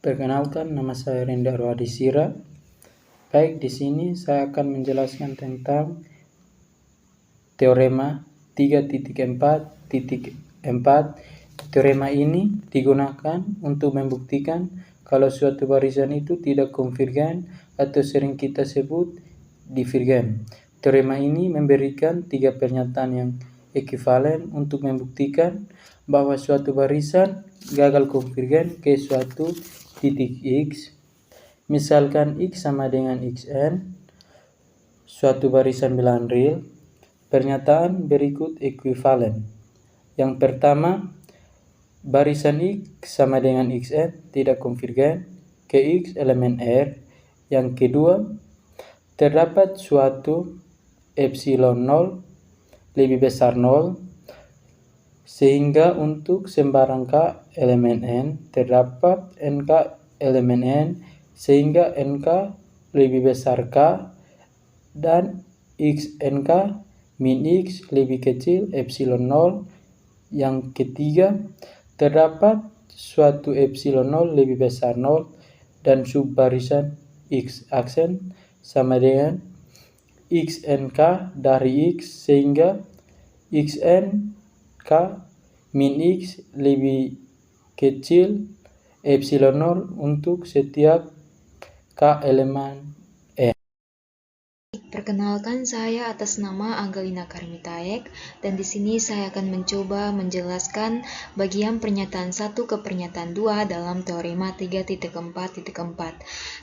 Perkenalkan, nama saya Renda Rohadi Sira. Baik, di sini saya akan menjelaskan tentang teorema 3.4.4. Teorema ini digunakan untuk membuktikan kalau suatu barisan itu tidak konvergen atau sering kita sebut divergen. Teorema ini memberikan 3 pernyataan yang ekuivalen untuk membuktikan bahwa suatu barisan gagal konvergen ke suatu titik X. Misalkan X sama dengan Xn, suatu barisan bilangan real. Pernyataan berikut ekuivalen. Yang pertama, barisan X sama dengan Xn tidak konvergen ke X elemen R. Yang kedua, terdapat suatu epsilon 0 lebih besar 0, sehingga untuk sembarang K elemen N terdapat NK elemen N, sehingga NK lebih besar K dan XNK min X lebih kecil epsilon 0. Yang ketiga, terdapat suatu epsilon 0 lebih besar 0 dan subbarisan X aksen sama dengan XNK dari X, sehingga XNK min X lebih kecil epsilon 0 untuk setiap K elemen. Perkenalkan, saya atas nama Anggelina Karmitaek, dan di sini saya akan mencoba menjelaskan bagian pernyataan 1 ke pernyataan 2 dalam teorema 3.4.4.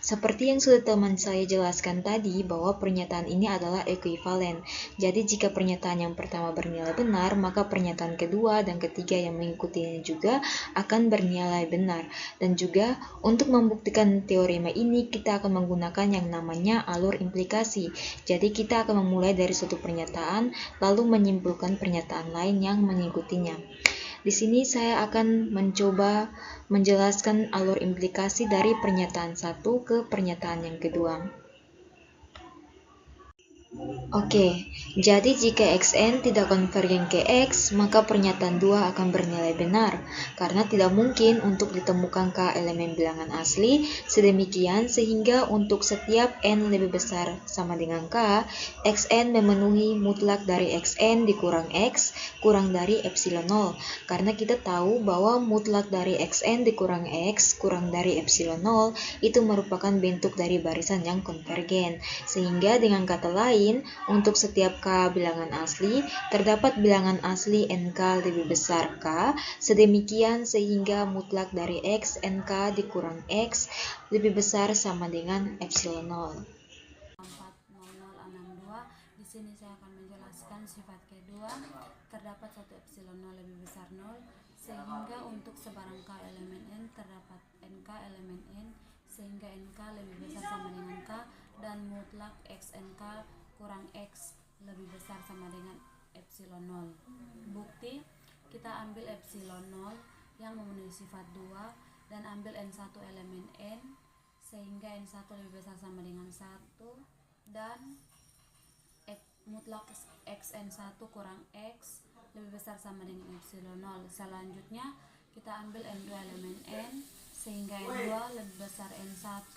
Seperti yang sudah teman saya jelaskan tadi, bahwa pernyataan ini adalah ekuivalen. Jadi jika pernyataan yang pertama bernilai benar, maka pernyataan kedua dan ketiga yang mengikutinya juga akan bernilai benar. Dan juga untuk membuktikan teorema ini, kita akan menggunakan yang namanya alur implikasi. Jadi kita akan memulai dari suatu pernyataan, lalu menyimpulkan pernyataan lain yang mengikutinya. Di sini saya akan mencoba menjelaskan alur implikasi dari pernyataan 1 ke pernyataan yang kedua. Oke, jadi jika Xn tidak konvergen ke X, maka pernyataan 2 akan bernilai benar, karena tidak mungkin untuk ditemukan K elemen bilangan asli sedemikian sehingga untuk setiap N lebih besar sama dengan K, Xn memenuhi mutlak dari Xn dikurang X kurang dari epsilon 0, karena kita tahu bahwa mutlak dari Xn dikurang X kurang dari epsilon 0 itu merupakan bentuk dari barisan yang konvergen, sehingga dengan kata lain, untuk setiap K bilangan asli, terdapat bilangan asli NK lebih besar K, sedemikian sehingga mutlak dari X NK dikurang X lebih besar sama dengan epsilon 0. 40062. Di sini saya akan menjelaskan sifat kedua. Terdapat satu epsilon 0 lebih besar 0, sehingga untuk sebarang K elemen N terdapat NK elemen N, sehingga NK lebih besar sama dengan K, dan mutlak XNK kurang X lebih besar sama dengan epsilon 0. Bukti, kita ambil epsilon 0 yang memenuhi sifat 2 dan ambil N1 elemen N, sehingga N1 lebih besar sama dengan 1 dan mutlak Xn1 kurang X lebih besar sama dengan epsilon 0. Selanjutnya kita ambil N2 elemen N, sehingga N2 lebih besar N1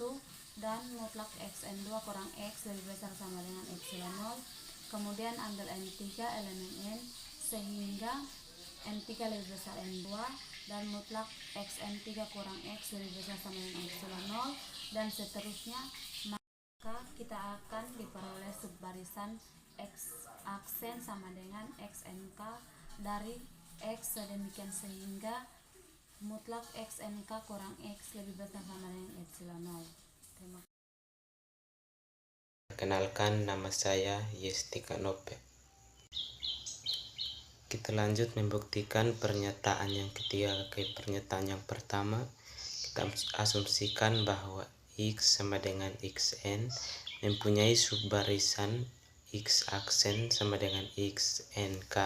dan mutlak Xn2 kurang X lebih besar sama dengan epsilon 0. Kemudian ambil N3 elemen N, sehingga N3 lebih besar N2 dan mutlak Xn3 kurang X lebih besar sama dengan epsilon 0, dan seterusnya. Maka kita akan diperoleh subbarisan X aksen sama dengan XNK dari X sedemikian sehingga mutlak XNK kurang X lebih besar sama dengan epsilon 0. Terima kasih. Perkenalkan, nama saya Yestika Nope. Kita lanjut membuktikan pernyataan yang ketiga ke pernyataan yang pertama. Kita asumsikan bahwa X sama dengan Xn mempunyai subbarisan X aksen sama dengan XNK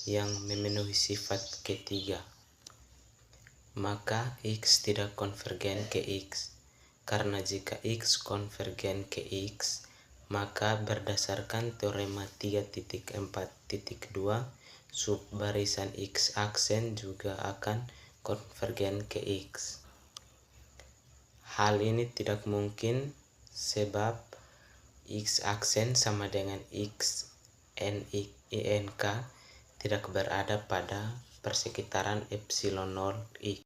yang memenuhi sifat ketiga. Maka X tidak konvergen ke X, karena jika X konvergen ke X, maka berdasarkan teorema 3.4.2, subbarisan X aksen juga akan konvergen ke X. Hal ini tidak mungkin sebab X aksen sama dengan X INK tidak berada pada persekitaran epsilon 0 X.